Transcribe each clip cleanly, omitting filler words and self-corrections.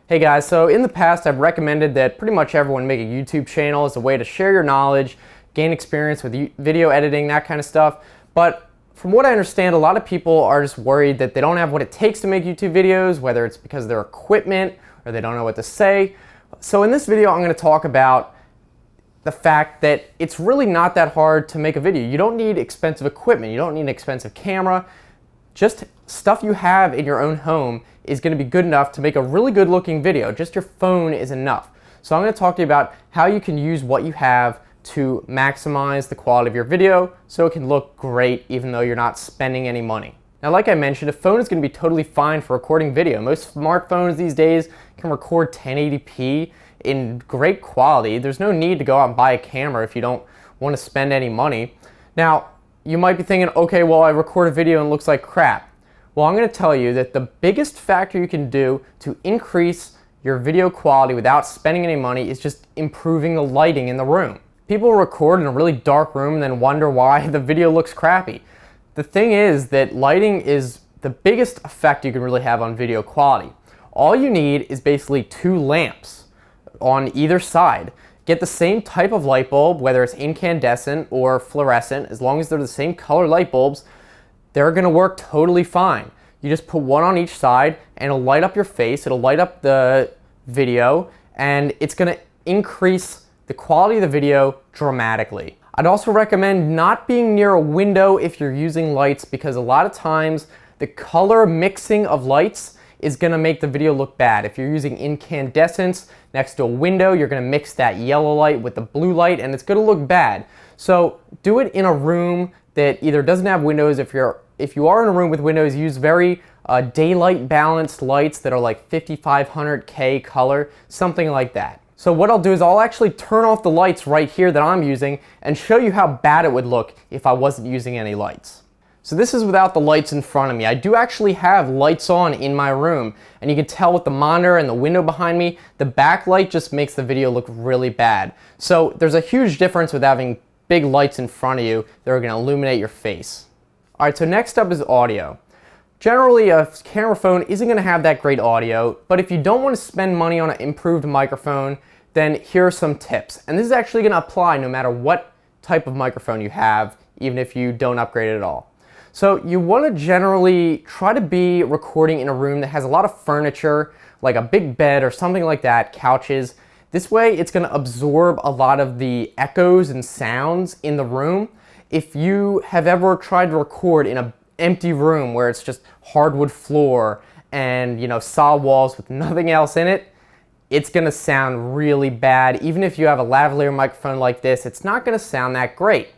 Hey guys, so in the past I've recommended that pretty much everyone make a YouTube channel as a way to share your knowledge, gain experience with video editing, that kind of stuff. But from what I understand, a lot of people are just worried that they don't have what it takes to make YouTube videos, whether it's because of their equipment or they don't know what to say. So in this video I'm going to talk about the fact that it's really not that hard to make a video. You don't need expensive equipment, you don't need an expensive camera. Just stuff you have in your own home is going to be good enough to make a really good looking video. Just your phone is enough. So I'm going to talk to you about how you can use what you have to maximize the quality of your video so it can look great even though you're not spending any money. Now, like I mentioned, a phone is going to be totally fine for recording video. Most smartphones these days can record 1080p in great quality. There's no need to go out and buy a camera if you don't want to spend any money. Now, you might be thinking, okay, well, I record a video and it looks like crap. Well, I'm going to tell you that the biggest factor you can do to increase your video quality without spending any money is just improving the lighting in the room. People record in a really dark room and then wonder why the video looks crappy. The thing is that lighting is the biggest effect you can really have on video quality. All you need is basically 2 lamps on either side. Get the same type of light bulb, whether it's incandescent or fluorescent, as long as they're the same color light bulbs, they're gonna work totally fine. You just put one on each side and it'll light up your face, it'll light up the video, and it's gonna increase the quality of the video dramatically. I'd also recommend not being near a window if you're using lights, because a lot of times the color mixing of lights is gonna make the video look bad. If you're using incandescents next to a window, you're gonna mix that yellow light with the blue light and it's gonna look bad. So do it in a room that either doesn't have windows. If you are in a room with windows, use very daylight balanced lights that are like 5500K color, something like that. So what I'll do is I'll actually turn off the lights right here that I'm using and show you how bad it would look if I wasn't using any lights. So this is without the lights in front of me. I do actually have lights on in my room, and you can tell with the monitor and the window behind me, the backlight just makes the video look really bad. So there's a huge difference with having big lights in front of you that are going to illuminate your face. Alright, so next up is audio. Generally, a camera phone isn't going to have that great audio, but if you don't want to spend money on an improved microphone, then here are some tips. And this is actually going to apply no matter what type of microphone you have, even if you don't upgrade it at all. So you want to generally try to be recording in a room that has a lot of furniture, like a big bed or something like that, couches. This way it's going to absorb a lot of the echoes and sounds in the room. If you have ever tried to record in an empty room where it's just hardwood floor and solid walls with nothing else in it, it's going to sound really bad. Even if you have a lavalier microphone like this, it's not going to sound that great.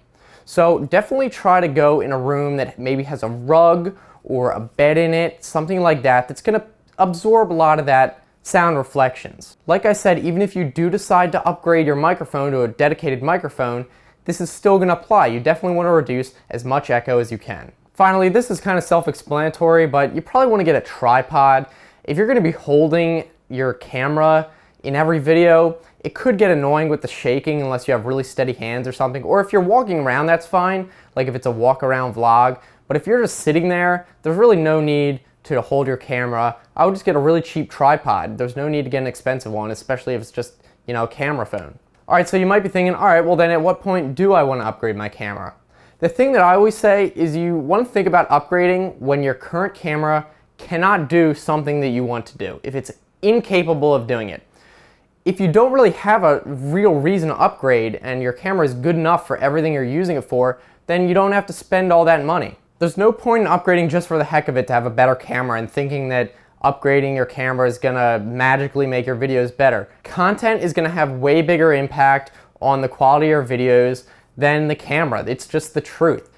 So definitely try to go in a room that maybe has a rug or a bed in it, something like that, that's going to absorb a lot of that sound reflections. Like I said, even if you do decide to upgrade your microphone to a dedicated microphone, this is still going to apply. You definitely want to reduce as much echo as you can. Finally, this is kind of self-explanatory, but you probably want to get a tripod. If you're going to be holding your camera in every video, it could get annoying with the shaking unless you have really steady hands or something. Or if you're walking around, that's fine, like if it's a walk around vlog. But if you're just sitting there, there's really no need to hold your camera. I would just get a really cheap tripod. There's no need to get an expensive one, especially if it's just, a camera phone. Alright, so you might be thinking, alright, well then at what point do I want to upgrade my camera? The thing that I always say is you want to think about upgrading when your current camera cannot do something that you want to do, if it's incapable of doing it. If you don't really have a real reason to upgrade and your camera is good enough for everything you're using it for, then you don't have to spend all that money. There's no point in upgrading just for the heck of it to have a better camera and thinking that upgrading your camera is gonna magically make your videos better. Content is gonna have way bigger impact on the quality of your videos than the camera. It's just the truth.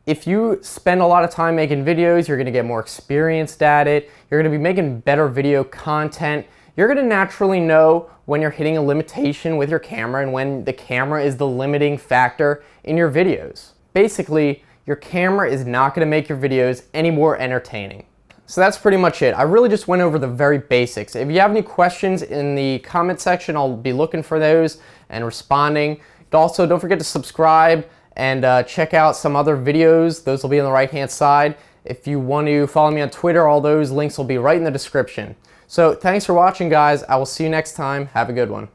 If you spend a lot of time making videos, you're gonna get more experienced at it, you're gonna be making better video content, you're gonna naturally know when you're hitting a limitation with your camera and when the camera is the limiting factor in your videos. Basically, your camera is not gonna make your videos any more entertaining. So that's pretty much it. I really just went over the very basics. If you have any questions in the comment section, I'll be looking for those and responding. Also, don't forget to subscribe and check out some other videos. Those will be on the right hand side. If you want to follow me on Twitter, all those links will be right in the description. So thanks for watching, guys. I will see you next time. Have a good one.